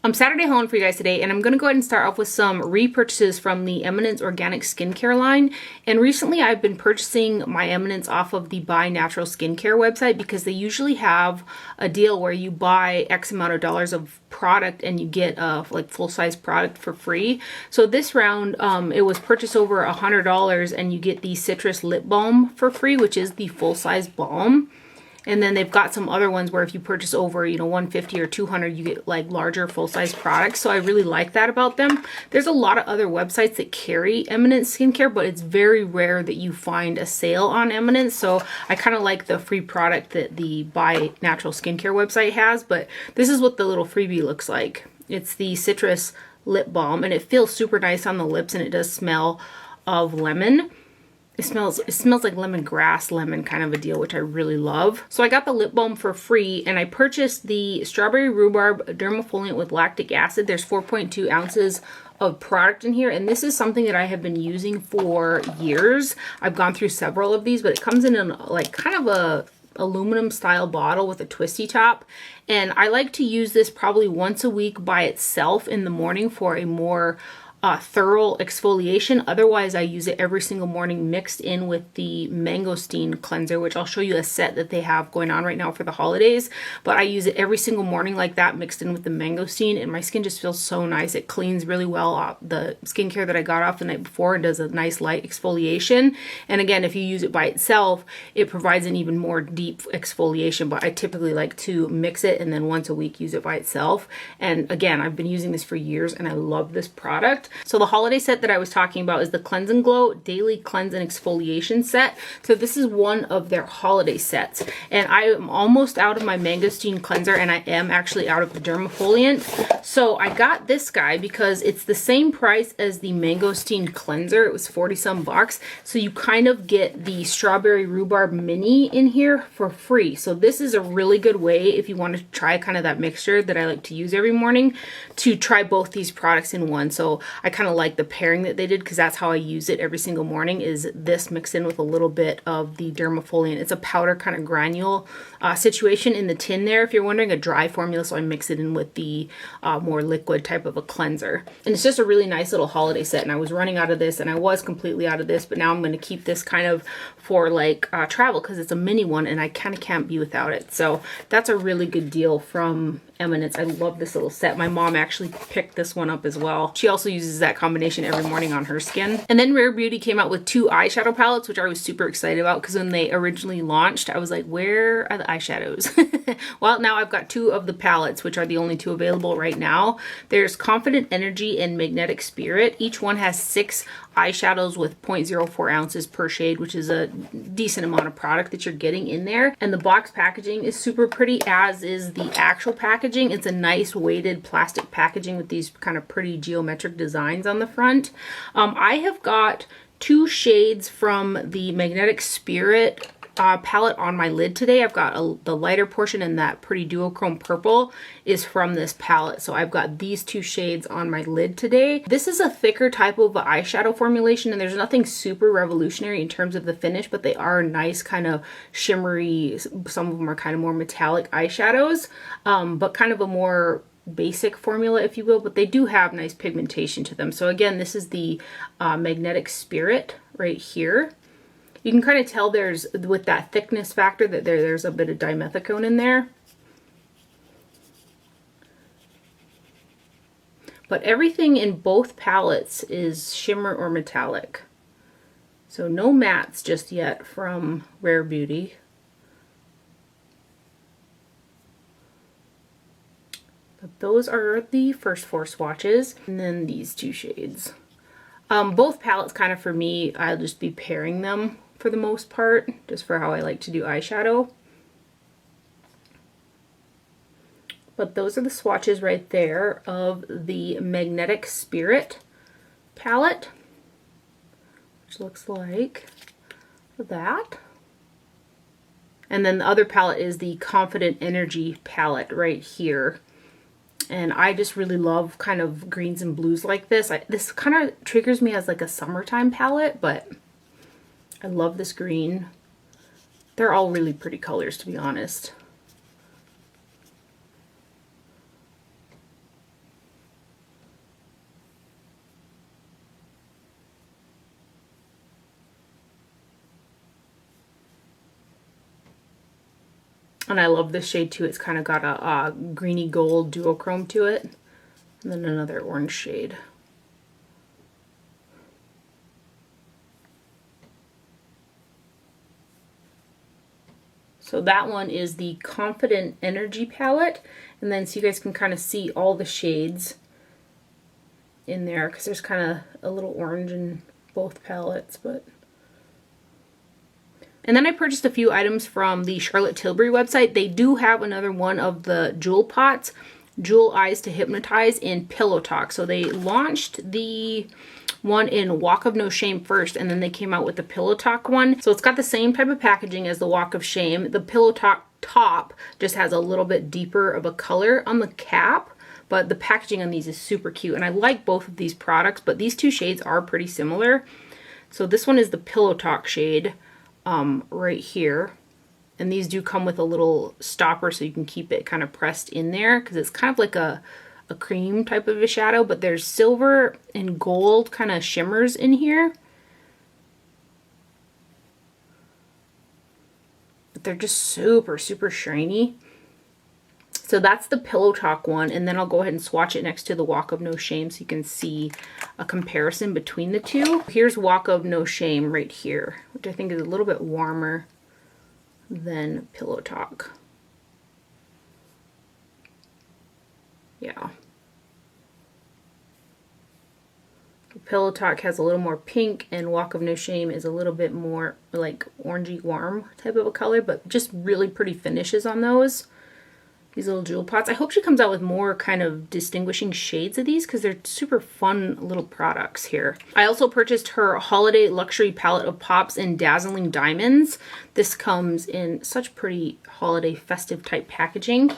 I'm Saturday hauling for you guys today, and I'm going to go ahead and start off with some repurchases from the Eminence organic skincare line. And recently I've been purchasing my Eminence off of the Buy Natural Skincare website because they usually have a deal where you buy X amount of dollars of product and you get a like full-size product for free. So this round it was purchased over $100 and you get the citrus lip balm for free, which is the full-size balm. And then they've got some other ones where if you purchase over, you know, 150 or 200, you get like larger full-size products. So I really like that about them. There's a lot of other websites that carry Eminence skincare, but it's very rare that you find a sale on Eminence. So I kind of like the free product that the Buy Natural Skincare website has. But this is what the little freebie looks like. It's the citrus lip balm, and it feels super nice on the lips, and it does smell of lemon. It smells like lemongrass lemon kind of a deal, which I really love. So I got the lip balm for free, and I purchased the strawberry rhubarb dermafoliant with lactic acid. There's 4.2 ounces of product in here, and this is something that I have been using for years. I've gone through several of these, but it comes in like kind of a aluminum style bottle with a twisty top, and I like to use this probably once a week by itself in the morning for a more thorough exfoliation. Otherwise, I use it every single morning mixed in with the mangosteen cleanser, which I'll show you a set that they have going on right now for the holidays. But I use it every single morning like that, mixed in with the mangosteen, and my skin just feels so nice. It cleans really well off the skincare that I got off the night before and does a nice light exfoliation. And again, if you use it by itself, it provides an even more deep exfoliation. But I typically like to mix it and then once a week use it by itself. And again, I've been using this for years and I love this product. So the holiday set that I was talking about is the Cleanse and Glow Daily Cleanse and Exfoliation Set. So this is one of their holiday sets. And I am almost out of my mangosteen cleanser, and I am actually out of the dermafoliant. So I got this guy because it's the same price as the mangosteen cleanser. It was 40 some bucks. So you kind of get the strawberry rhubarb mini in here for free. So this is a really good way if you want to try kind of that mixture that I like to use every morning, to try both these products in one. So I kind of like the pairing that they did because that's how I use it every single morning, is this mixed in with a little bit of the dermafoliant. It's a powder kind of granule situation in the tin there, if you're wondering, a dry formula. So I mix it in with the more liquid type of a cleanser. And it's just a really nice little holiday set. And I was running out of this, and I was completely out of this, but now I'm going to keep this kind of for like travel because it's a mini one and I kind of can't be without it. So that's a really good deal from Eminence. I love this little set. My mom actually picked this one up as well. She also uses that combination every morning on her skin. And then Rare Beauty came out with 2 eyeshadow palettes, which I was super excited about because when they originally launched, I was like, where are the eyeshadows? Well, now I've got 2 of the palettes, which are the only 2 available right now. There's Confident Energy and Magnetic Spirit. Each one has 6 eyeshadows with 0.04 ounces per shade, which is a decent amount of product that you're getting in there. And the box packaging is super pretty, as is the actual packaging. It's a nice weighted plastic packaging with these kind of pretty geometric designs on the front. I have got 2 shades from the Magnetic Spirit palette on my lid today. I've got the lighter portion, and that pretty duochrome purple is from this palette. So I've got these 2 shades on my lid today. This is a thicker type of eyeshadow formulation, and there's nothing super revolutionary in terms of the finish, but they are nice kind of shimmery. Some of them are kind of more metallic eyeshadows, but kind of a more basic formula, if you will, but they do have nice pigmentation to them. So again, this is the Magnetic Spirit right here. You can kind of tell there's, with that thickness factor, that there's a bit of dimethicone in there. But everything in both palettes is shimmer or metallic. So no mattes just yet from Rare Beauty. But those are the first 4 swatches. And then these 2 shades. Both palettes kind of, for me, I'll just be pairing them for the most part, just for how I like to do eyeshadow. But those are the swatches right there of the Magnetic Spirit palette, which looks like that. And then the other palette is the Confident Energy palette right here. And I just really love kind of greens and blues like this. This kind of triggers me as like a summertime palette, but I love this green. They're all really pretty colors, to be honest. And I love this shade too. It's kind of got a greeny gold duochrome to it. And then another orange shade. So that one is the Confident Energy palette. And then so you guys can kind of see all the shades in there, because there's kind of a little orange in both palettes. And then I purchased a few items from the Charlotte Tilbury website. They do have another one of the Jewel Pots, Jewel Eyes to Hypnotize in Pillow Talk. So they launched the one in Walk of No Shame first, and then they came out with the Pillow Talk one. So it's got the same type of packaging as the Walk of Shame. The Pillow Talk top just has a little bit deeper of a color on the cap, but the packaging on these is super cute. And I like both of these products, but these two shades are pretty similar. So this one is the Pillow Talk shade right here. And these do come with a little stopper so you can keep it kind of pressed in there, because it's kind of like a cream type of a shadow, but there's silver and gold kind of shimmers in here. But they're just super, super shiny. So that's the Pillow Talk one, and then I'll go ahead and swatch it next to the Walk of No Shame so you can see a comparison between the two. Here's Walk of No Shame right here, which I think is a little bit warmer than Pillow Talk. Yeah. Pillow Talk has a little more pink, and Walk of No Shame is a little bit more like orangey warm type of a color, but just really pretty finishes on those. These little jewel pots. I hope she comes out with more kind of distinguishing shades of these, because they're super fun little products here. I also purchased her Holiday Luxury Palette of Pops in Dazzling Diamonds. This comes in such pretty holiday festive type packaging.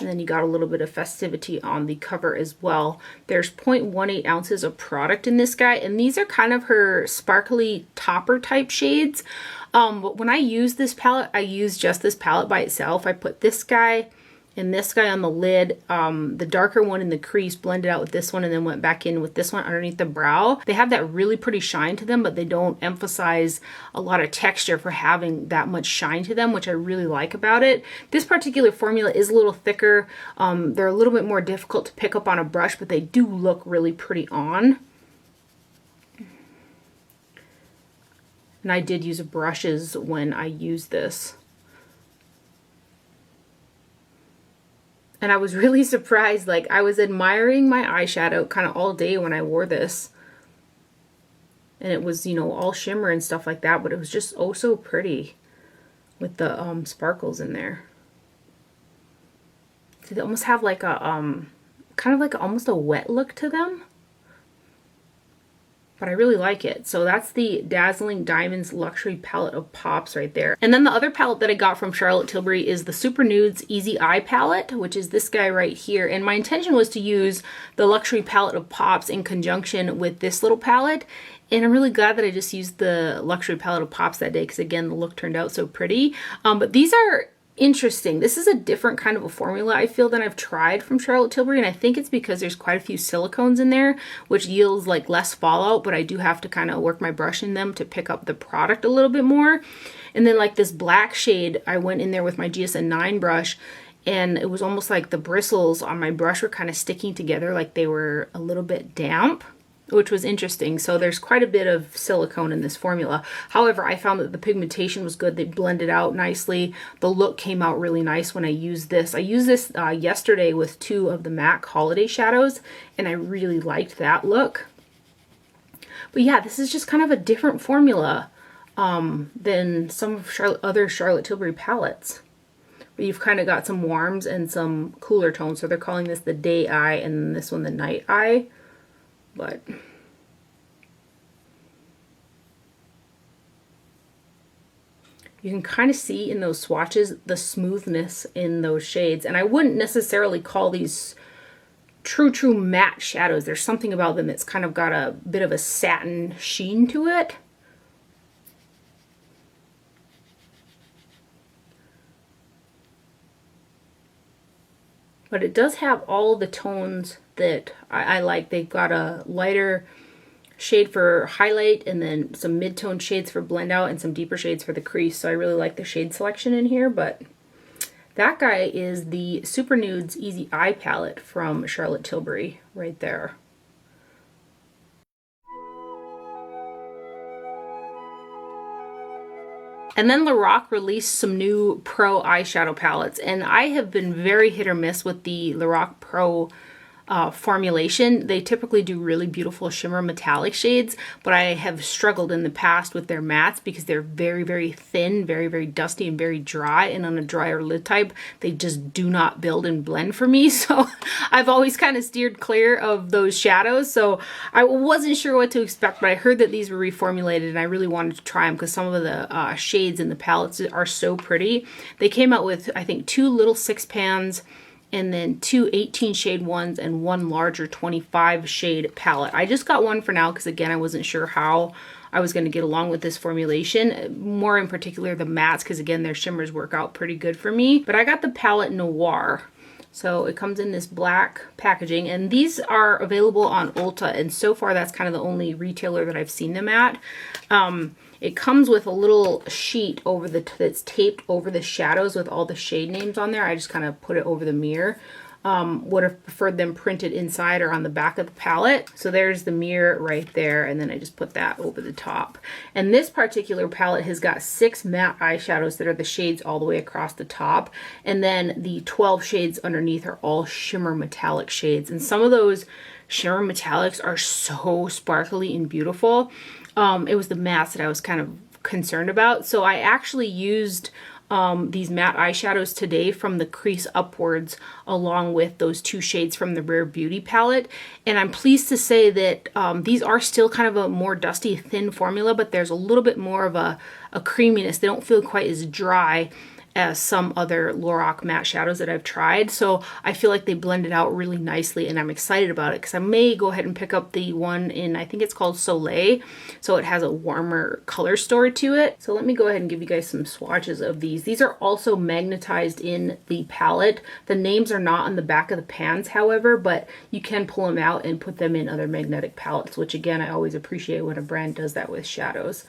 And then you got a little bit of festivity on the cover as well. There's 0.18 ounces of product in this guy, and these are kind of her sparkly topper type shades. But when I use this palette, I use just this palette by itself. I put this guy and this guy on the lid, the darker one in the crease, blended out with this one, and then went back in with this one underneath the brow. They have that really pretty shine to them, but they don't emphasize a lot of texture for having that much shine to them, which I really like about it. This particular formula is a little thicker. They're a little bit more difficult to pick up on a brush, but they do look really pretty on. And I did use brushes when I used this. And I was really surprised, like I was admiring my eyeshadow kind of all day when I wore this. And it was, you know, all shimmer and stuff like that, but it was just oh so pretty with the sparkles in there. So they almost have like a, kind of like almost a wet look to them. But I really like it. So that's the Dazzling Diamonds Luxury Palette of Pops right there. And then the other palette that I got from Charlotte Tilbury is the Super Nudes Easy Eye Palette, which is this guy right here. And my intention was to use the Luxury Palette of Pops in conjunction with this little palette. And I'm really glad that I just used the Luxury Palette of Pops that day, because again, the look turned out so pretty. But these are interesting. This is a different kind of a formula, I feel, than I've tried from Charlotte Tilbury, and I think it's because there's quite a few silicones in there, which yields like less fallout, but I do have to kind of work my brush in them to pick up the product a little bit more. And then like this black shade, I went in there with my GSN 9 brush, and it was almost like the bristles on my brush were kind of sticking together, like they were a little bit damp, which was interesting. So there's quite a bit of silicone in this formula. However, I found that the pigmentation was good. They blended out nicely. The look came out really nice when I used this. I used this yesterday with 2 of the MAC Holiday shadows, and I really liked that look. But yeah, this is just kind of a different formula than some of other Charlotte Tilbury palettes. But you've kind of got some warms and some cooler tones. So they're calling this the Day Eye, and this one the Night Eye. But you can kind of see in those swatches the smoothness in those shades. And I wouldn't necessarily call these true matte shadows. There's something about them that's kind of got a bit of a satin sheen to it. But it does have all the tones that I like. They've got a lighter shade for highlight, and then some mid-tone shades for blend out, and some deeper shades for the crease. So I really like the shade selection in here. But That guy is the Super Nudes Easy Eye Palette from Charlotte Tilbury, right there. And then Lorac released some new Pro eyeshadow palettes, and I have been very hit or miss with the Lorac Pro formulation. They typically do really beautiful shimmer metallic shades, but I have struggled in the past with their mattes because they're very, very thin, very, very dusty, and very dry, and on a drier lid type, they just do not build and blend for me. So I've always kind of steered clear of those shadows, so I wasn't sure what to expect, but I heard that these were reformulated, and I really wanted to try them because some of the shades in the palettes are so pretty. They came out with, I think, 2 little 6 pans, and then 2 18 shade ones and 1 larger 25 shade palette. I just got one for now because, again, I wasn't sure how I was going to get along with this formulation, more in particular the mattes, because again their shimmers work out pretty good for me. But I got the palette Noir. So it comes in this black packaging, and these are available on Ulta, and so far that's kind of the only retailer that I've seen them at. It comes with a little sheet over that's taped over the shadows with all the shade names on there. I just kind of put it over the mirror. Would have preferred them printed inside or on the back of the palette. So there's the mirror right there, and then I just put that over the top. And this particular palette has got 6 matte eyeshadows that are the shades all the way across the top, and then the 12 shades underneath are all shimmer metallic shades. And some of those shimmer metallics are so sparkly and beautiful. It was the mattes that I was kind of concerned about. So I actually used these matte eyeshadows today from the Crease Upwards along with those 2 shades from the Rare Beauty palette. And I'm pleased to say that these are still kind of a more dusty, thin formula, but there's a little bit more of a creaminess. They don't feel quite as dry as some other Lorac matte shadows that I've tried. So I feel like they blended out really nicely, and I'm excited about it because I may go ahead and pick up the one in, I think it's called Soleil. So it has a warmer color story to it. So let me go ahead and give you guys some swatches of these. These are also magnetized in the palette. The names are not on the back of the pans, however, but you can pull them out and put them in other magnetic palettes, which again, I always appreciate when a brand does that with shadows.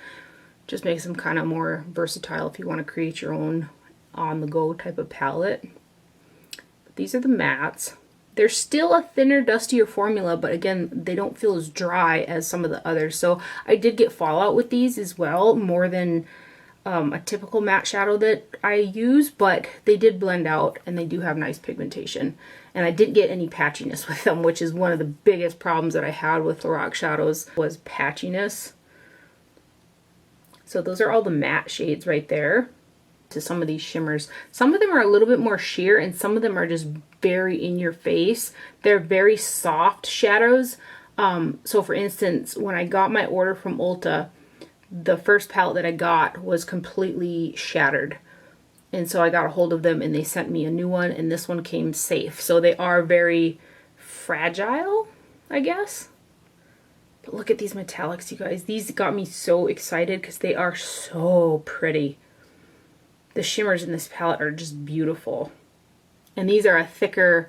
Just makes them kind of more versatile if you want to create your own on-the-go type of palette. But these are the mattes. They're still a thinner, dustier formula, but again, they don't feel as dry as some of the others. So I did get fallout with these as well, more than a typical matte shadow that I use, but they did blend out and they do have nice pigmentation. And I didn't get any patchiness with them, which is one of the biggest problems that I had with Lorac shadows, was patchiness. So those are all the matte shades right there. To some of these shimmers, some of them are a little bit more sheer and some of them are just very in your face. They're very soft shadows. So for instance, when I got my order from Ulta, the first palette that I got was completely shattered, and so I got a hold of them and they sent me a new one, and this one came safe. So they are very fragile, I guess. But look at these metallics, you guys. These got me so excited because they are so pretty. The shimmers in this palette are just beautiful. And these are a thicker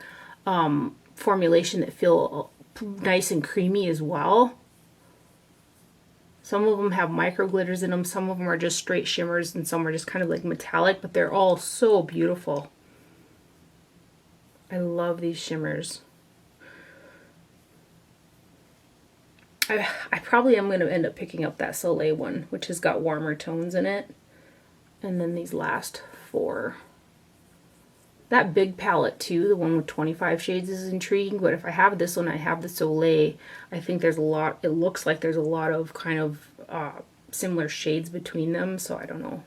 formulation that feel nice and creamy as well. Some of them have micro glitters in them. Some of them are just straight shimmers and some are just kind of like metallic, but they're all so beautiful. I love these shimmers. I probably am going to end up picking up that Soleil one, which has got warmer tones in it. And then these last 4. That big palette too, the one with 25 shades, is intriguing, but if I have this one, I have the Soleil, I think there's a lot, it looks like there's a lot of kind of similar shades between them, so I don't know.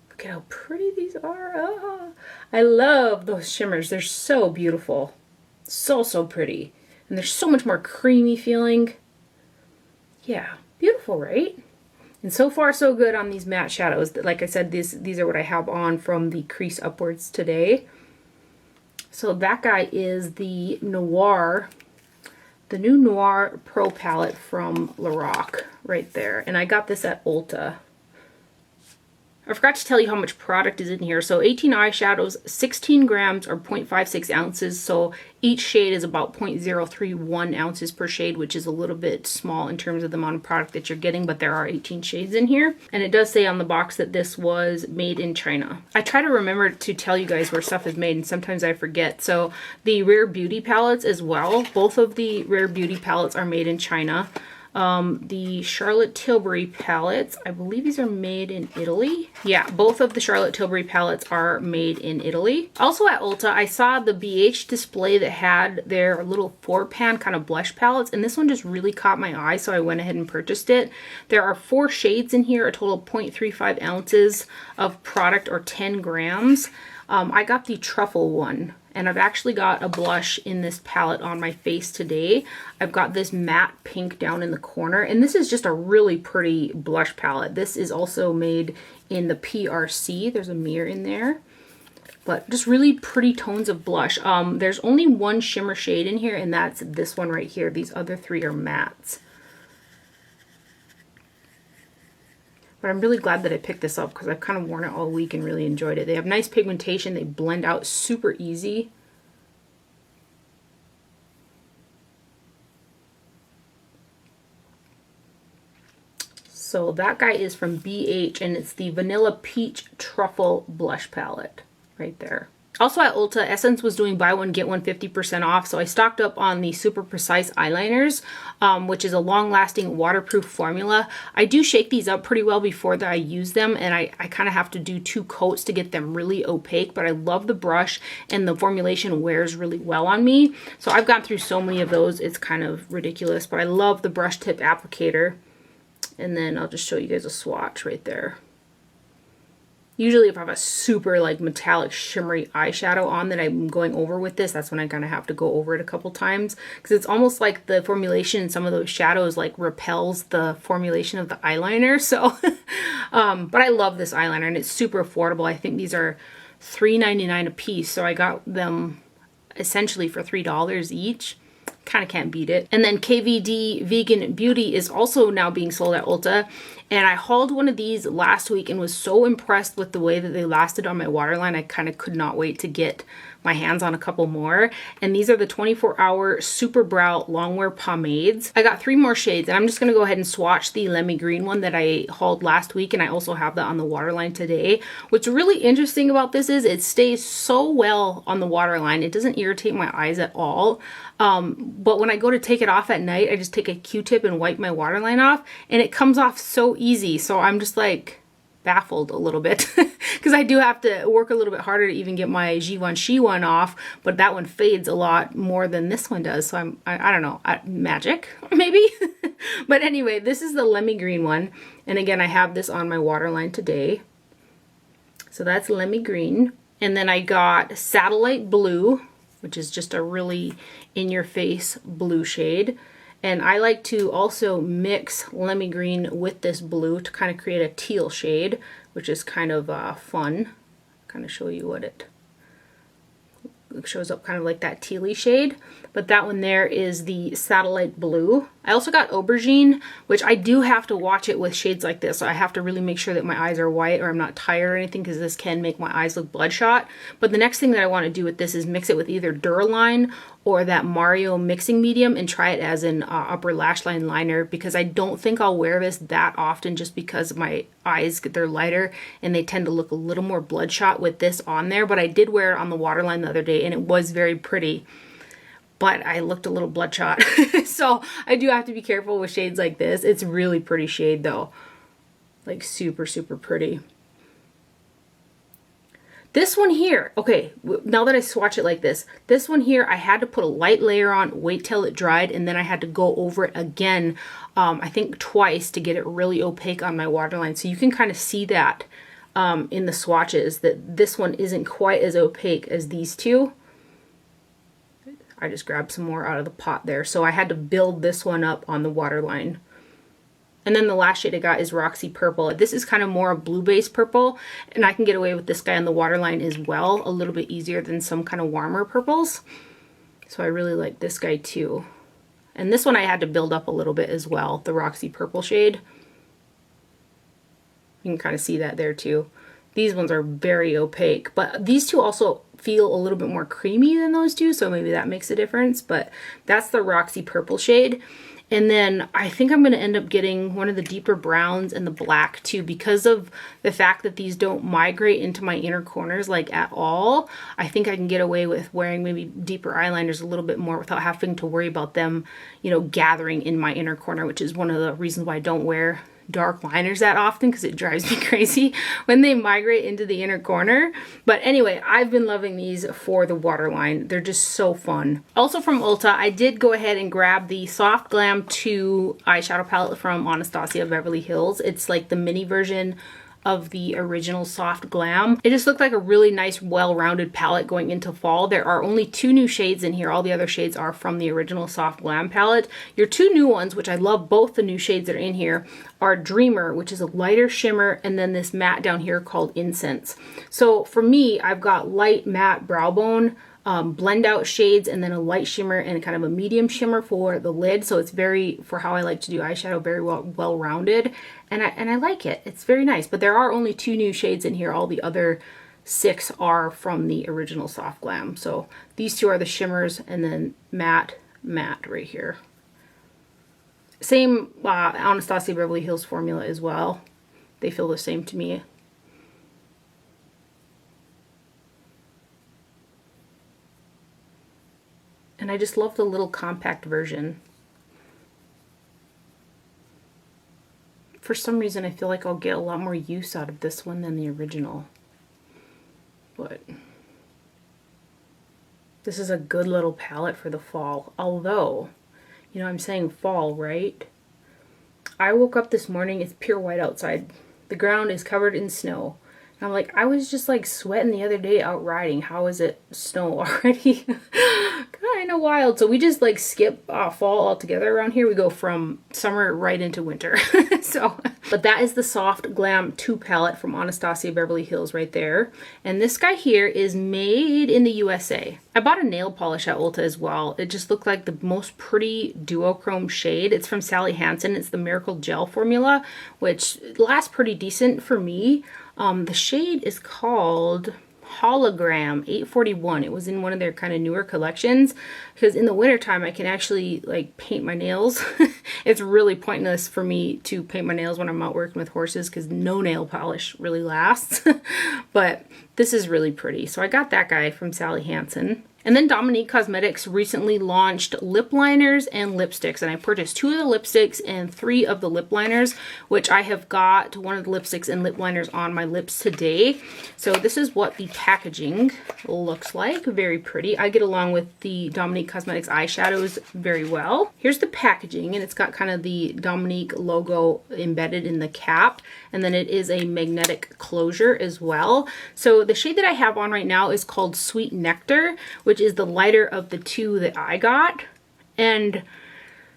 Look at how pretty these are. Ah, I love those shimmers. They're so beautiful. So pretty. And they're so much more creamy feeling. Yeah, beautiful, right? And so far so good on these matte shadows. Like I said, these are what I have on from the Crease Upwards today. So that guy is the Noir, the new Noir Pro palette from Lorac right there. And I got this at Ulta. I forgot to tell you how much product is in here. So 18 eyeshadows, 16 grams or 0.56 ounces. So each shade is about 0.031 ounces per shade, which is a little bit small in terms of the amount of product that you're getting, but there are 18 shades in here. And it does say on the box that this was made in China. I try to remember to tell you guys where stuff is made, and sometimes I forget. So the Rare Beauty palettes as well, both of the Rare Beauty palettes are made in China. The Charlotte Tilbury palettes, I believe these are made in Italy. Yeah, both of the Charlotte Tilbury palettes are made in Italy. Also at Ulta, I saw the BH display that had their little 4-pan kind of blush palettes, and this one just really caught my eye, so I went ahead and purchased it. There are 4 shades in here, a total of 0.35 ounces of product or 10 grams. I got the truffle one. And I've actually got a blush in this palette on my face today. I've got this matte pink down in the corner. And this is just a really pretty blush palette. This is also made in the PRC. There's a mirror in there. But just really pretty tones of blush. There's only one shimmer shade in here, and that's this one right here. These other 3 are mattes. But I'm really glad that I picked this up because I've kind of worn it all week and really enjoyed it. They have nice pigmentation. They blend out super easy. So that guy is from BH, and it's the Vanilla Peach Truffle Blush Palette right there. Also at Ulta, Essence was doing buy one, get one 50% off, so I stocked up on the Super Precise eyeliners, which is a long-lasting waterproof formula. I do shake these up pretty well before that I use them, and I kind of have to do 2 coats to get them really opaque, but I love the brush, and the formulation wears really well on me. So I've gone through so many of those, it's kind of ridiculous, but I love the brush tip applicator. And then I'll just show you guys a swatch right there. Usually if I have a super like metallic shimmery eyeshadow on that I'm going over with this, that's when I kind of have to go over it a couple times, because it's almost like the formulation in some of those shadows like repels the formulation of the eyeliner. So but I love this eyeliner, and it's super affordable. I think these are $3.99 a piece, so I got them essentially for $3 each. Kind of can't beat it. And then KVD Vegan Beauty is also now being sold at Ulta, and I hauled one of these last week and was so impressed with the way that they lasted on my waterline. I kind of could not wait to get my hands on a couple more. And these are the 24-hour Super Brow Longwear Pomades. I got 3 more shades, and I'm just going to go ahead and swatch the Lemmy Green one that I hauled last week, and I also have that on the waterline today. What's really interesting about this is it stays so well on the waterline. It doesn't irritate my eyes at all. But when I go to take it off at night, I just take a Q-tip and wipe my waterline off, and it comes off so easy. So I'm just like baffled a little bit because I do have to work a little bit harder to even get my Givenchy one off, but that one fades a lot more than this one does. So I don't know, magic maybe. But anyway, this is the Lemmy Green one, and again I have this on my waterline today. So that's Lemmy Green. And then I got Satellite Blue, which is just a really in-your-face blue shade. And I like to also mix Lemmy Green with this blue to kind of create a teal shade, which is kind of fun. Kind of show you what it shows up, kind of like that tealy shade. But that one there is the Satellite Blue. I also got Aubergine, which I do have to watch it with shades like this. So I have to really make sure that my eyes are white or I'm not tired or anything, because this can make my eyes look bloodshot. But the next thing that I want to do with this is mix it with either Duraline or that Mario mixing medium and try it as an upper lash line liner, because I don't think I'll wear this that often just because my eyes, they're lighter and they tend to look a little more bloodshot with this on there. But I did wear it on the waterline the other day and it was very pretty, but I looked a little bloodshot. So I do have to be careful with shades like this. It's really pretty shade though, like super, super pretty. This one here, okay, now that I swatch it like this one here, I had to put a light layer on, wait till it dried, and then I had to go over it again, I think twice, to get it really opaque on my waterline. So you can kind of see that in the swatches, that this one isn't quite as opaque as these two. I just grabbed some more out of the pot there. So I had to build this one up on the waterline. And then the last shade I got is Roxy Purple. This is kind of more a blue-based purple, and I can get away with this guy on the waterline as well, a little bit easier than some kind of warmer purples. So I really like this guy too. And this one I had to build up a little bit as well, the Roxy Purple shade. You can kind of see that there too. These ones are very opaque, but these two also feel a little bit more creamy than those two, so maybe that makes a difference. But that's the Roxy Purple shade. And then I think I'm going to end up getting one of the deeper browns and the black too, because of the fact that these don't migrate into my inner corners like at all. I think I can get away with wearing maybe deeper eyeliners a little bit more without having to worry about them, you know, gathering in my inner corner, which is one of the reasons why I don't wear dark liners that often, because it drives me crazy when they migrate into the inner corner. But anyway, I've been loving these for the waterline. They're just so fun. Also from Ulta, I did go ahead and grab the Soft Glam 2 eyeshadow palette from Anastasia Beverly Hills. It's like the mini version of the original Soft Glam. It just looked like a really nice, well-rounded palette going into fall. There are only 2 new shades in here. All the other shades are from the original Soft Glam palette. Your 2 new ones, which I love both the new shades that are in here, are Dreamer, which is a lighter shimmer, and then this matte down here called Incense. So for me, I've got light matte brow bone, blend out shades, and then a light shimmer and kind of a medium shimmer for the lid. So it's very, for how I like to do eyeshadow, very well rounded, and I like it. It's very nice. But there are only 2 new shades in here. All the other 6 are from the original Soft Glam. So these 2 are the shimmers, and then matte right here. Same Anastasia Beverly Hills formula as well. They feel the same to me. And I just love the little compact version. For some reason, I feel like I'll get a lot more use out of this one than the original. But this is a good little palette for the fall. Although, you know, I'm saying fall, right? I woke up this morning, it's pure white outside. The ground is covered in snow. And I'm like, I was just like sweating the other day out riding. How is it snow already? Kind of wild. So we just like skip fall altogether around here. We go from summer right into winter. But that is the Soft Glam 2 palette from Anastasia Beverly Hills right there. And this guy here is made in the USA. I bought a nail polish at Ulta as well. It just looked like the most pretty duochrome shade. It's from Sally Hansen. It's the Miracle Gel formula, which lasts pretty decent for me. The shade is called Hologram 841. It was in one of their kind of newer collections, because in the wintertime I can actually like paint my nails. It's really pointless for me to paint my nails when I'm out working with horses, because no nail polish really lasts. But this is really pretty. So I got that guy from Sally Hansen. And then Dominique Cosmetics recently launched lip liners and lipsticks, and I purchased 2 of the lipsticks and 3 of the lip liners, which I have got one of the lipsticks and lip liners on my lips today. So this is what the packaging looks like. Very pretty. I get along with the Dominique Cosmetics eyeshadows very well. Here's the packaging, and it's got kind of the Dominique logo embedded in the cap, and then it is a magnetic closure as well. So the shade that I have on right now is called Sweet Nectar, which is the lighter of the 2 that I got. And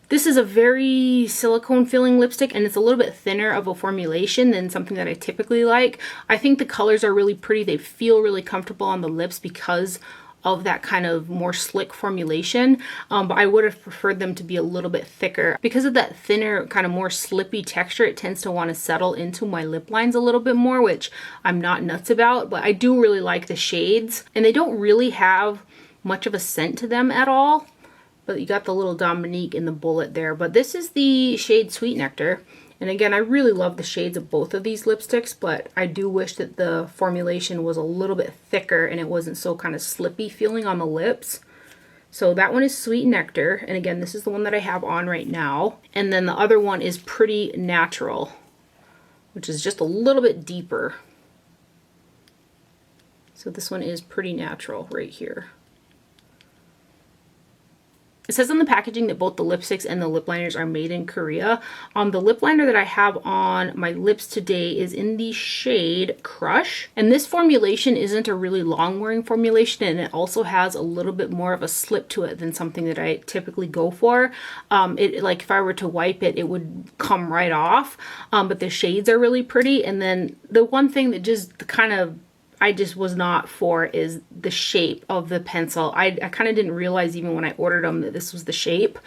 this is a very silicone feeling lipstick, and it's a little bit thinner of a formulation than something that I typically like. I think the colors are really pretty. They feel really comfortable on the lips because of that kind of more slick formulation, but I would have preferred them to be a little bit thicker. Because of that thinner, kind of more slippy texture, it tends to want to settle into my lip lines a little bit more, which I'm not nuts about, but I do really like the shades. And they don't really have much of a scent to them at all, but you got the little Dominique in the bullet there. But this is the shade Sweet Nectar, and again, I really love the shades of both of these lipsticks, but I do wish that the formulation was a little bit thicker and it wasn't so kind of slippy feeling on the lips. So that one is Sweet Nectar, and again, this is the one that I have on right now. And then the other one is Pretty Natural, which is just a little bit deeper. So this one is Pretty Natural right here. It says on the packaging that both the lipsticks and the lip liners are made in Korea. The lip liner that I have on my lips today is in the shade Crush. And this formulation isn't a really long wearing formulation, and it also has a little bit more of a slip to it than something that I typically go for. Like if I were to wipe it, it would come right off. But the shades are really pretty. And then the one thing that just kind of I just was not for is the shape of the pencil. I kind of didn't realize even when I ordered them that this was the shape.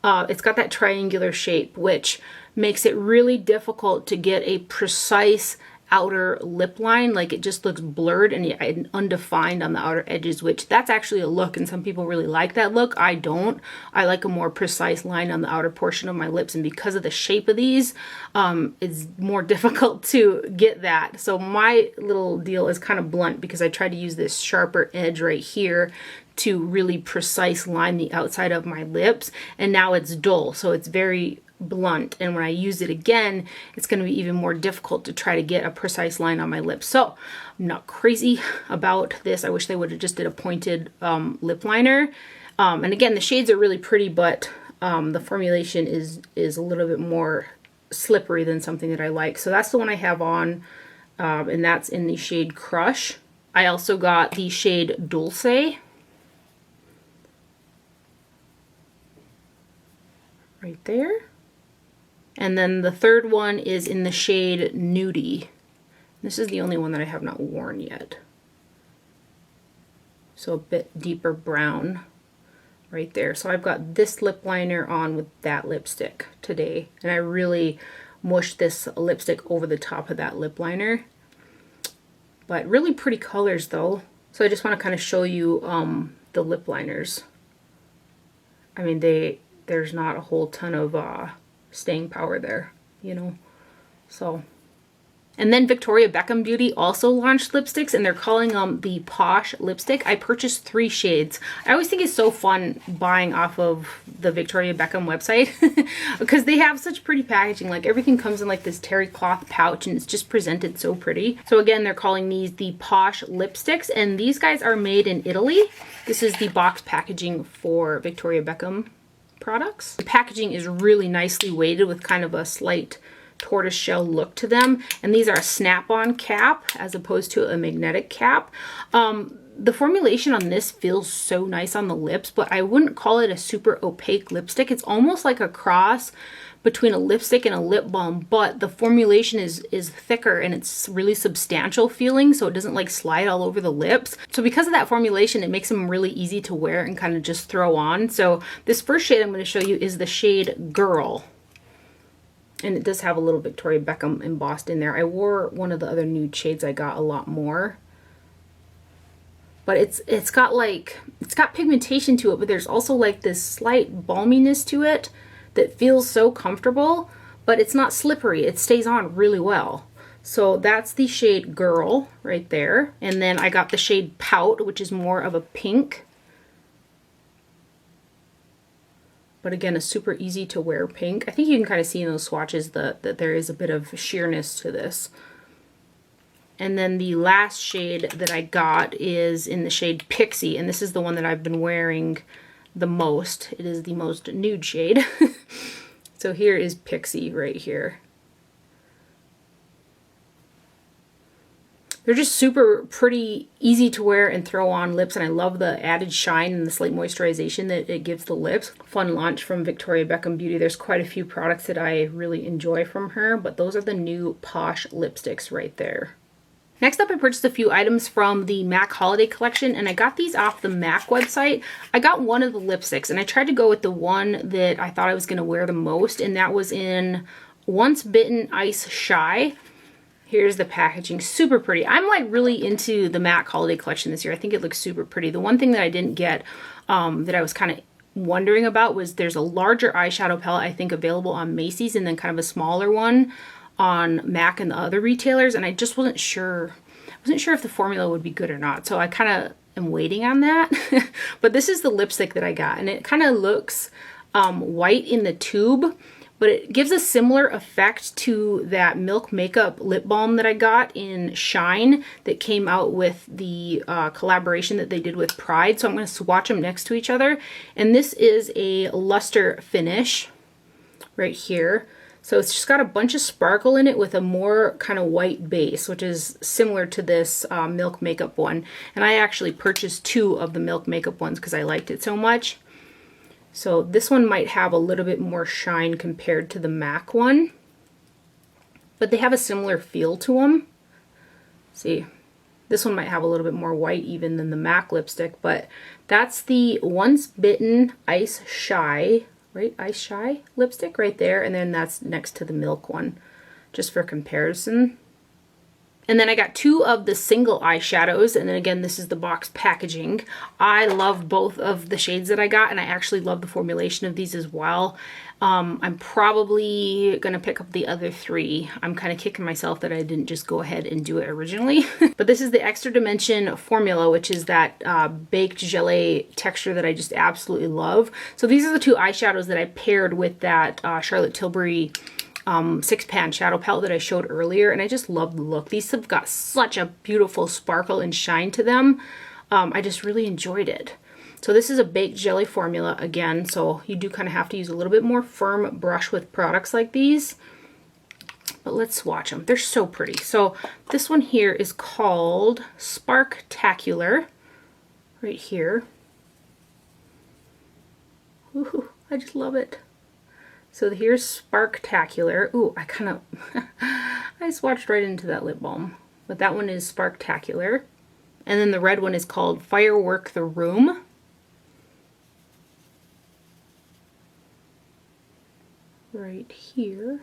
It's got that triangular shape, which makes it really difficult to get a precise outer lip line. Like it just looks blurred and undefined on the outer edges, which that's actually a look, and some people really like that look. I don't. I like a more precise line on the outer portion of my lips, and because of the shape of these, it's more difficult to get that. So my little deal is kind of blunt because I tried to use this sharper edge right here to really precise line the outside of my lips, and now it's dull, so it's very blunt, and when I use it again, it's going to be even more difficult to try to get a precise line on my lips. So I'm not crazy about this. I wish they would have just did a pointed lip liner. And again, the shades are really pretty, but the formulation is a little bit more slippery than something that I like. So that's the one I have on, and that's in the shade Crush. I also got the shade Dulce right there. And then the third one is in the shade Nudie. This is the only one that I have not worn yet. So a bit deeper brown right there. So I've got this lip liner on with that lipstick today. And I really mushed this lipstick over the top of that lip liner. But really pretty colors though. So I just want to kind of show you the lip liners. I mean, there's not a whole ton of staying power there, you know. So, and then Victoria Beckham Beauty also launched lipsticks, and they're calling them the Posh lipstick. I purchased 3 shades. I always think it's so fun buying off of the Victoria Beckham website because they have such pretty packaging. Like everything comes in like this terry cloth pouch, and it's just presented so pretty. So again, they're calling these the Posh lipsticks, and these guys are made in Italy. This is the box packaging for Victoria Beckham products. The packaging is really nicely weighted with kind of a slight tortoiseshell look to them, and these are a snap-on cap as opposed to a magnetic cap. The formulation on this feels so nice on the lips, but I wouldn't call it a super opaque lipstick. It's almost like a cross between a lipstick and a lip balm, but the formulation is thicker and it's really substantial feeling, so it doesn't like slide all over the lips. So because of that formulation, it makes them really easy to wear and kind of just throw on. So this first shade I'm going to show you is the shade Girl. And it does have a little Victoria Beckham embossed in there. I wore one of the other nude shades I got a lot more. But it's got pigmentation to it, but there's also like this slight balminess to it that feels so comfortable, but it's not slippery. It stays on really well. So that's the shade Girl right there. And then I got the shade Pout, which is more of a pink. But again, a super easy to wear pink. I think you can kind of see in those swatches that there is a bit of sheerness to this. And then the last shade that I got is in the shade Pixie, and this is the one that I've been wearing the most. It is the most nude shade. So here is Pixie right here. They're just super pretty, easy to wear and throw on lips, and I love the added shine and the slight moisturization that it gives the lips. Fun launch from Victoria Beckham Beauty. There's quite a few products that I really enjoy from her, but those are the new Posh lipsticks right there. Next up, I purchased a few items from the MAC Holiday Collection, and I got these off the MAC website. I got one of the lipsticks, and I tried to go with the one that I thought I was going to wear the most, and that was in Once Bitten Ice Shy. Here's the packaging, super pretty. I'm like really into the MAC Holiday Collection this year. I think it looks super pretty. The one thing that I didn't get that I was kind of wondering about was there's a larger eyeshadow palette I think available on Macy's, and then kind of a smaller one on MAC and the other retailers, and I just wasn't sure. I wasn't sure if the formula would be good or not, so I kind of am waiting on that. But this is the lipstick that I got, and it kind of looks white in the tube, but it gives a similar effect to that Milk Makeup lip balm that I got in Shine that came out with the collaboration that they did with Pride. So I'm going to swatch them next to each other, and this is a luster finish right here. So it's just got a bunch of sparkle in it with a more kind of white base, which is similar to this Milk Makeup one. And I actually purchased 2 of the Milk Makeup ones because I liked it so much. So this one might have a little bit more shine compared to the MAC one, but they have a similar feel to them. See, this one might have a little bit more white even than the MAC lipstick, but that's the Once Bitten Ice Shy, right? Ice Shy lipstick right there, and then that's next to the Milk one, just for comparison. And then I got 2 of the single eyeshadows, and then again, this is the box packaging. I love both of the shades that I got, and I actually love the formulation of these as well. I'm probably gonna pick up the other 3. I'm kind of kicking myself that I didn't just go ahead and do it originally. But this is the Extra Dimension formula, which is that baked gelée texture that I just absolutely love. So these are the 2 eyeshadows that I paired with that Charlotte Tilbury 6-pan shadow palette that I showed earlier, and I just love the look. These have got such a beautiful sparkle and shine to them. I just really enjoyed it. So this is a baked jelly formula again, so you do kind of have to use a little bit more firm brush with products like these. But let's swatch them. They're so pretty. So this one here is called Sparktacular, right here. Ooh, I just love it. So here's Sparktacular. Ooh, I kind of, I swatched right into that lip balm. But that one is Sparktacular. And then the red one is called Firework the Room. Right here.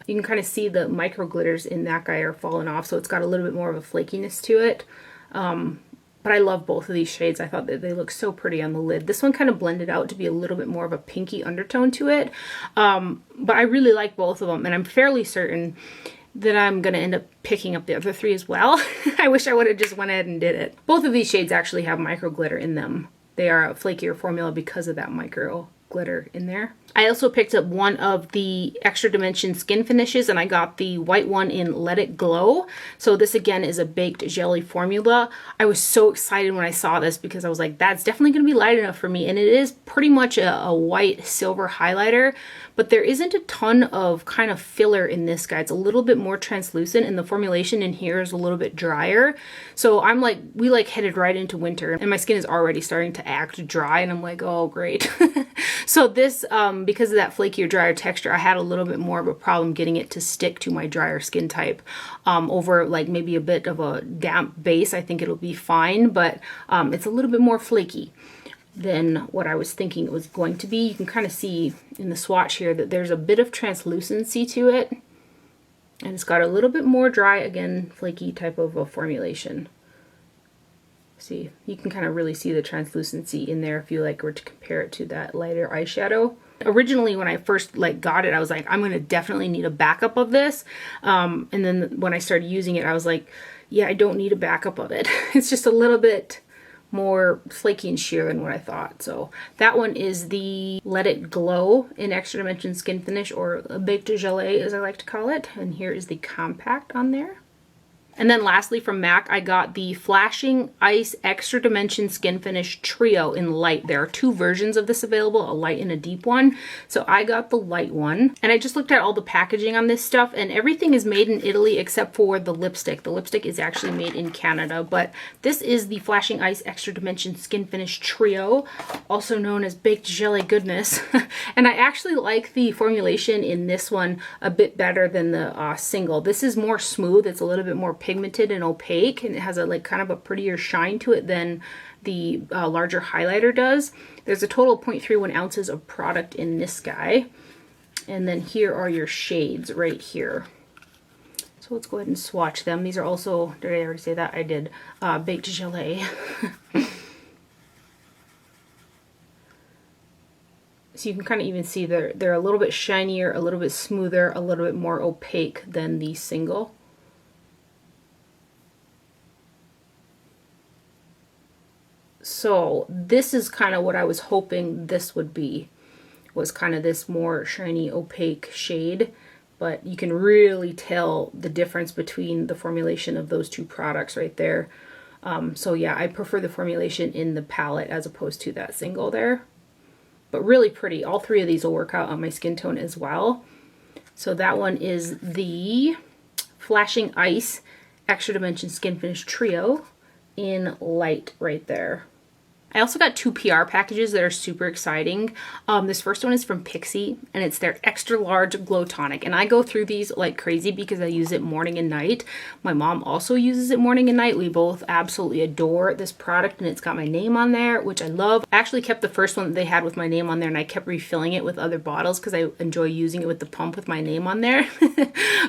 You can kind of see the micro glitters in that guy are falling off, so it's got a little bit more of a flakiness to it. But I love both of these shades. I thought that they look so pretty on the lid. This one kind of blended out to be a little bit more of a pinky undertone to it. But I really like both of them, and I'm fairly certain that I'm going to end up picking up the other 3 as well. I wish I would have just went ahead and did it. Both of these shades actually have micro glitter in them. They are a flakier formula because of that micro glitter in there. I also picked up one of the Extra Dimension skin finishes, and I got the white one in Let It Glow. So this again is a baked jelly formula. I was so excited when I saw this because I was like, that's definitely going to be light enough for me. And it is pretty much a white silver highlighter, but there isn't a ton of kind of filler in this guy. It's a little bit more translucent, and the formulation in here is a little bit drier. So I'm like, we like headed right into winter, and my skin is already starting to act dry, and I'm like, oh great. So this, because of that flakier, drier texture, I had a little bit more of a problem getting it to stick to my drier skin type. Over like maybe a bit of a damp base, I think it'll be fine, but it's a little bit more flaky than what I was thinking it was going to be. You can kind of see in the swatch here that there's a bit of translucency to it, and it's got a little bit more dry, again, flaky type of a formulation. See, you can kind of really see the translucency in there if you like were to compare it to that lighter eyeshadow. Originally, when I first got it, I was like, I'm going to definitely need a backup of this. And then when I started using it, I was like, yeah, I don't need a backup of it. It's just a little bit more flaky and sheer than what I thought. So that one is the Let It Glow in Extra Dimension Skin Finish, or a baked gelée as I like to call it. And here is the compact on there. And then lastly from MAC, I got the Flashing Ice Extra Dimension Skin Finish Trio in light. There are 2 versions of this available, a light and a deep one. So I got the light one. And I just looked at all the packaging on this stuff, and everything is made in Italy except for the lipstick. The lipstick is actually made in Canada, but this is the Flashing Ice Extra Dimension Skin Finish Trio, also known as Baked Gelée Goodness. And I actually like the formulation in this one a bit better than the single. This is more smooth. It's a little bit more pigmented and opaque, and it has a kind of a prettier shine to it than the larger highlighter does. There's a total of 0.31 ounces of product in this guy, and then here are your shades right here. So let's go ahead and swatch them. These are also, did I already say that? I did. Baked gelée. So you can kind of even see they're a little bit shinier, a little bit smoother, a little bit more opaque than the single. So this is kind of what I was hoping this would be, was kind of this more shiny, opaque shade. But you can really tell the difference between the formulation of those 2 products right there. So yeah, I prefer the formulation in the palette as opposed to that single there. But really pretty. All 3 of these will work out on my skin tone as well. So that one is the Flashing Ice Extra Dimension Skin Finish Trio in light right there. I also got 2 PR packages that are super exciting. This first one is from Pixi, and it's their extra large glow tonic. And I go through these like crazy because I use it morning and night. My mom also uses it morning and night. We both absolutely adore this product, and it's got my name on there, which I love. I actually kept the first one that they had with my name on there, and I kept refilling it with other bottles because I enjoy using it with the pump with my name on there.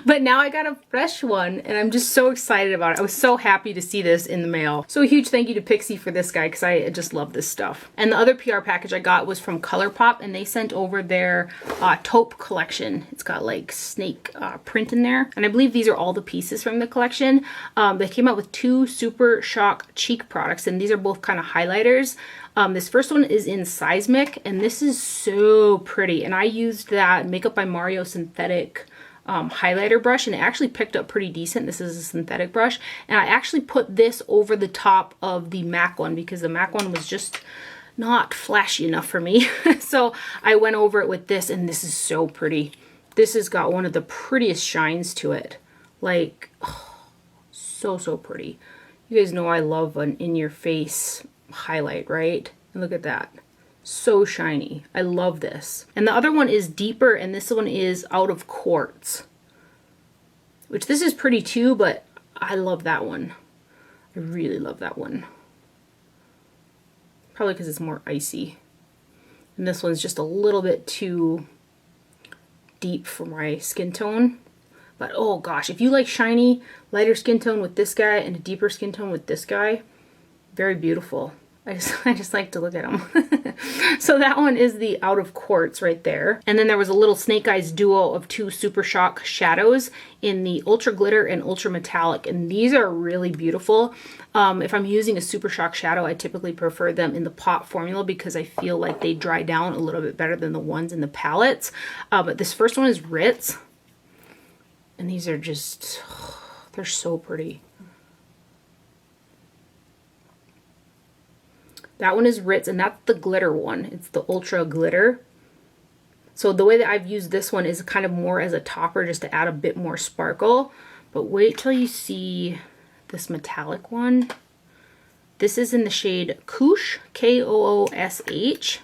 But now I got a fresh one, and I'm just so excited about it. I was so happy to see this in the mail. So a huge thank you to Pixi for this guy because I just love this stuff. And the other PR package I got was from Colourpop, and they sent over their taupe collection. It's got like snake print in there, and I believe these are all the pieces from the collection. They came out with 2 Super Shock cheek products, and these are both kind of highlighters. This first one is in Seismic, and this is so pretty, and I used that Makeup by Mario synthetic highlighter brush, and it actually picked up pretty decent. This is a synthetic brush, and I actually put this over the top of the MAC one because the MAC one was just not flashy enough for me. So I went over it with this, and this is so pretty. This has got one of the prettiest shines to it. Like, oh, so pretty. You guys know I love an in-your-face highlight, right? And look at that. So shiny. I love this. And the other one is deeper, and this one is Out of Quartz, which this is pretty too, but I love that one. I really love that one. Probably because it's more icy. And this one's just a little bit too deep for my skin tone. But oh gosh, if you like shiny, lighter skin tone with this guy and a deeper skin tone with this guy, very beautiful. I just like to look at them. So that one is the Out of Quartz right there. And then there was a little Snake Eyes duo of 2 Super Shock shadows in the Ultra Glitter and Ultra Metallic. And these are really beautiful. If I'm using a Super Shock shadow, I typically prefer them in the pot formula because I feel like they dry down a little bit better than the ones in the palettes. But this first one is Ritz. And these are just, they're so pretty. That one is Ritz, and that's the glitter one. It's the Ultra Glitter. So the way that I've used this one is kind of more as a topper just to add a bit more sparkle. But wait till you see this metallic one. This is in the shade Koosh, K-O-O-S-H.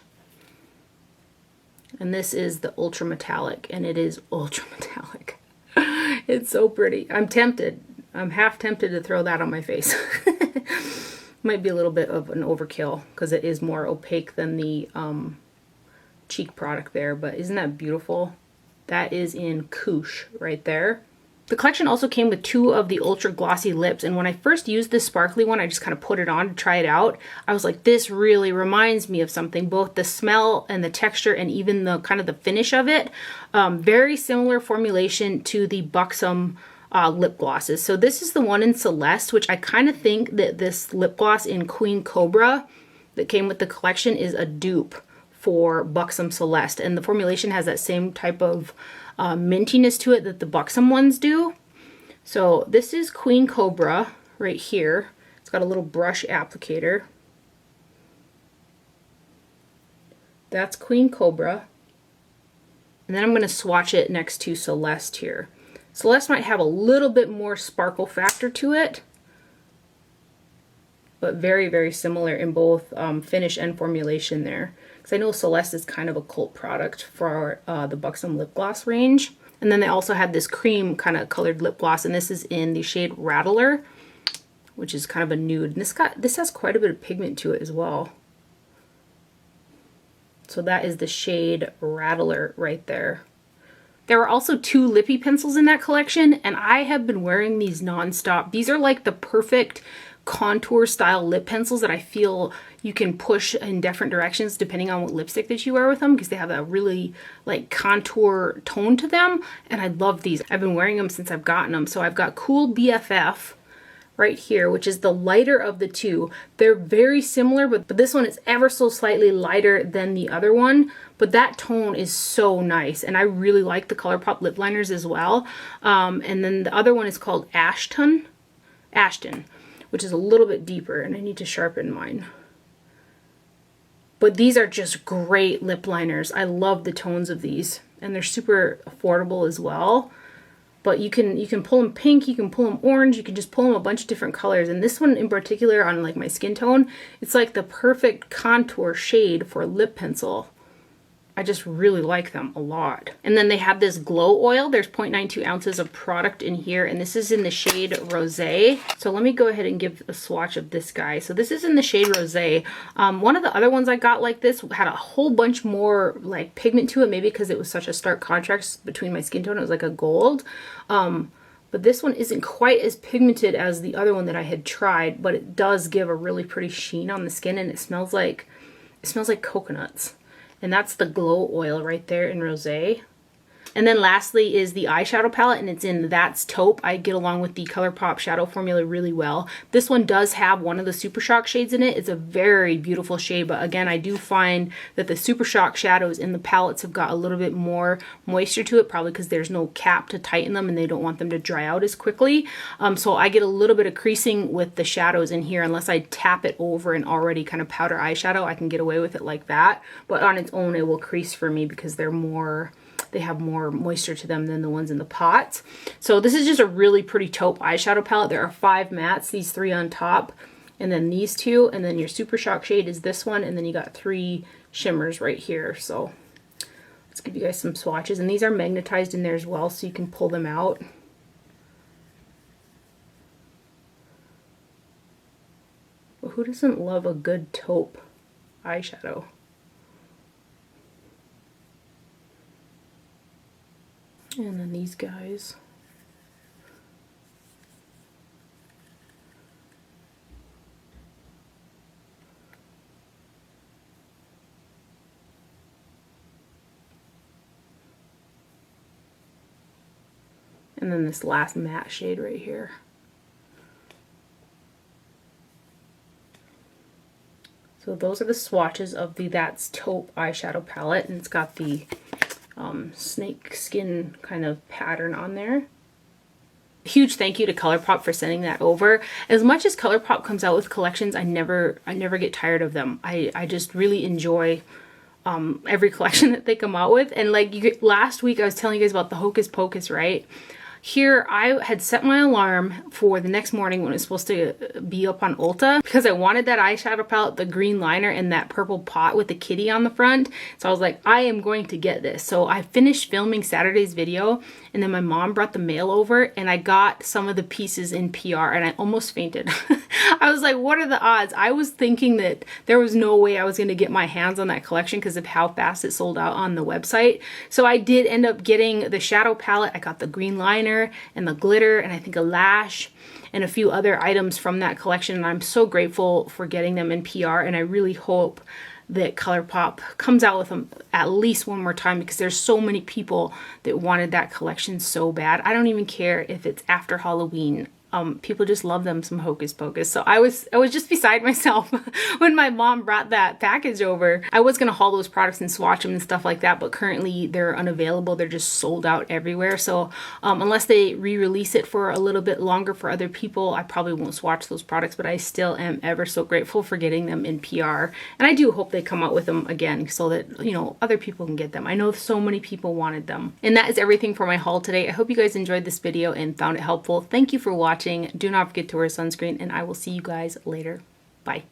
And this is the Ultra Metallic, and it is ultra metallic. It's so pretty. I'm tempted. I'm half tempted to throw that on my face. Might be a little bit of an overkill because it is more opaque than the cheek product there, but isn't that beautiful? That is in Koosh right there. The collection also came with 2 of the ultra glossy lips, and when I first used this sparkly one, I just kind of put it on to try it out. I was like, this really reminds me of something, both the smell and the texture and even the kind of the finish of it. Very similar formulation to the Buxom lip glosses. So this is the one in Celeste, which I kind of think that this lip gloss in Queen Cobra that came with the collection is a dupe for Buxom Celeste. And the formulation has that same type of mintiness to it that the Buxom ones do. So this is Queen Cobra right here. It's got a little brush applicator. That's Queen Cobra. And then I'm going to swatch it next to Celeste here. Celeste might have a little bit more sparkle factor to it, but very similar in both finish and formulation there. Because I know Celeste is kind of a cult product for the Buxom lip gloss range. And then they also had this cream kind of colored lip gloss, and this is in the shade Rattler, which is kind of a nude. And this has quite a bit of pigment to it as well. So that is the shade Rattler right there. There were also 2 lippy pencils in that collection, and I have been wearing these nonstop. These are like the perfect contour style lip pencils that I feel you can push in different directions depending on what lipstick that you wear with them, because they have a really like contour tone to them, and I love these. I've been wearing them since I've gotten them. So I've got Cool BFF right here, which is the lighter of the 2. They're very similar, but this one is ever so slightly lighter than the other one. But that tone is so nice, and I really like the Colourpop lip liners as well. And then the other one is called Ashton, which is a little bit deeper, and I need to sharpen mine. But these are just great lip liners. I love the tones of these, and they're super affordable as well. But you can pull them pink, you can pull them orange, you can just pull them a bunch of different colors. And this one in particular on like my skin tone, it's like the perfect contour shade for a lip pencil. I just really like them a lot. And then they have this glow oil. There's 0.92 ounces of product in here, and this is in the shade Rosé. So let me go ahead and give a swatch of this guy. So this is in the shade Rosé. One of the other ones I got like this had a whole bunch more like pigment to it, maybe because it was such a stark contrast between my skin tone. It was like a gold. But this one isn't quite as pigmented as the other one that I had tried, but it does give a really pretty sheen on the skin, and it smells like coconuts. And that's the glow oil right there in Rosé. And then lastly is the eyeshadow palette, and it's in That's Taupe. I get along with the Colourpop shadow formula really well. This one does have one of the Super Shock shades in it. It's a very beautiful shade, but again, I do find that the Super Shock shadows in the palettes have got a little bit more moisture to it, probably because there's no cap to tighten them and they don't want them to dry out as quickly. So I get a little bit of creasing with the shadows in here. Unless I tap it over an already kind of powder eyeshadow, I can get away with it like that. But on its own, it will crease for me because they have more moisture to them than the ones in the pots. So this is just a really pretty taupe eyeshadow palette. There are 5 mattes, these 3 on top, and then these 2, and then your Super Shock shade is this one, and then you got 3 shimmers right here. So let's give you guys some swatches, and these are magnetized in there as well, so you can pull them out. Well, who doesn't love a good taupe eyeshadow? And then these guys. And then this last matte shade right here. So those are the swatches of the That's Taupe eyeshadow palette, and it's got the snake skin kind of pattern on there. Huge thank you to Colourpop for sending that over. As much as Colourpop comes out with collections, I never get tired of them. I just really enjoy every collection that they come out with. And like last week I was telling you guys about the Hocus Pocus, right? Here, I had set my alarm for the next morning when it was supposed to be up on Ulta because I wanted that eyeshadow palette, the green liner, and that purple pot with the kitty on the front. So I was like, I am going to get this. So I finished filming Saturday's video, and then my mom brought the mail over, and I got some of the pieces in PR, and I almost fainted. I was like, what are the odds? I was thinking that there was no way I was going to get my hands on that collection because of how fast it sold out on the website. So I did end up getting the shadow palette. I got the green liner and the glitter, and I think a lash and a few other items from that collection, and I'm so grateful for getting them in PR, and I really hope that Colourpop comes out with them at least one more time because there's so many people that wanted that collection so bad. I don't even care if it's after Halloween. People just love them some Hocus Pocus. So I was just beside myself when my mom brought that package over. I was gonna haul those products and swatch them and stuff like that, but currently they're unavailable. They're just sold out everywhere. So unless they re-release it for a little bit longer for other people, I probably won't swatch those products, but I still am ever so grateful for getting them in PR. And I do hope they come out with them again so that, you know, other people can get them. I know so many people wanted them. And that is everything for my haul today. I hope you guys enjoyed this video and found it helpful. Thank you for watching. Do not forget to wear sunscreen, and I will see you guys later. Bye.